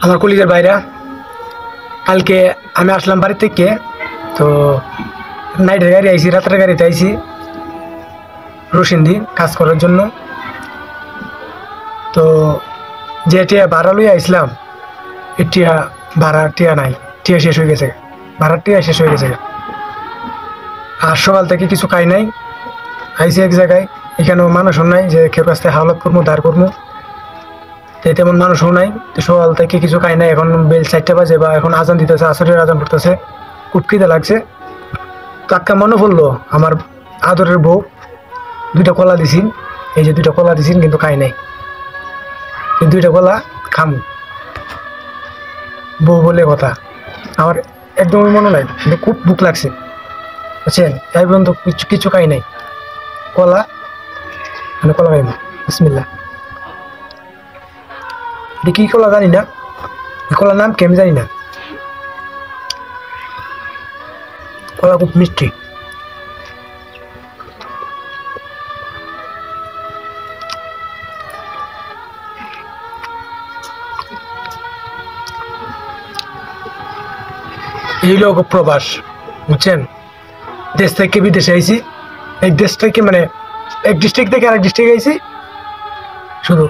আমার কলিজের বাইরা কালকে আমি আসলাম বাড়ি থেকে। তো নাইটের গাড়ি আইছি, রাতের গাড়িতে আইছি রসিন্দি কাজ করার জন্য। তো যে টিয়া ভাড়া লইয়া আইসলাম, এই টিয়া ভাড়া টিয়া নাই, টিয়া শেষ হয়ে গেছে, ভাড়ার টিয়া শেষ হয়ে গেছে। আর সকাল থেকে কিছু খাই নাই, আইসি এক জায়গায়, এখানেও মানুষও নাই যে কেউ কাছ থেকে হাওলাত করবো ধার করবো, তো তেমন মানুষও নাই। তো সকাল থেকে কিছু খাই নাই, এখন বেল 4টা বাজে বা এখন আজান দিতেছে, আসরের আজান পড়তেছে, খুব খিদে লাগছে। তো একটা মনে পড়লো আমার আদরের বউ, 2টা কলা দিছিন, এই যে 2টা কলা দিছিন কিন্তু খাই নাই, এই 2টা কলা খামু বউ বলে কথা। আমার একদমই মনে নাই, কিন্তু খুব ভুক লাগছে বুঝছেন, এই পর্যন্ত কিছু কিছু খাই নাই। কলা মানে কলা খাইব, বিসমিল্লাহ। এটা কি কলা জানি না, এই কলার নাম কি আমি জানি না, কলা খুব মিষ্টি। এই লোক প্রবাস বুঝছেন, দেশ থেকে বিদেশে আইছি, এক দেশ থেকে মানে এক ডিস্ট্রিক্ট থেকে আরেক ডিস্ট্রিক্টে আইছি শুধু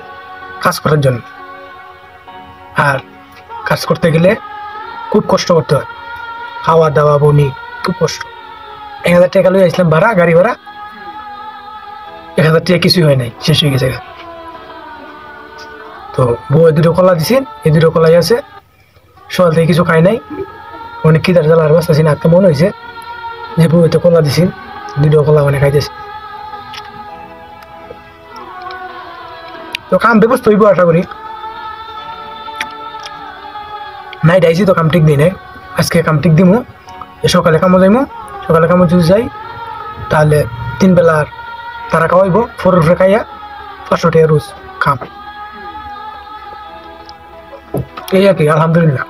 কাজ করার জন্য। আর কাজ করতে গেলে খুব কষ্ট করতে হয়, খাওয়া দাওয়া বনি খুব কষ্ট। 1000 টাকা লই আসলাম ভাড়া, গাড়ি ভাড়া 1000 টাকা কিছুই হয় নাই, শেষ হয়ে গেছে। তো বউ 2টো কলা দিছেন, এই 2টো কলাই আছে, সকাল থেকে কিছু খাই নাই, অনেক খিদার জ্বালা আর বাঁচতেছি না। একটা মনে হয়েছে যে বউ তো কলা দিছেন, 2টো কলা মানে খাইতেছে। তো কাম ব্যবস্থা হইব আশা করি, নাইট আইসি তো কাম ঠিক দিই নাই, আজকে কাম ঠিক দিমু, সকালে কামও যাইমু, সকালে কামও যদি যাই তাহলে 3 বেলার তারা খাওয়াইব, ফোর খাইয়া 500 টাকা রোজ কাম, এই আর কি, আলহামদুলিল্লাহ।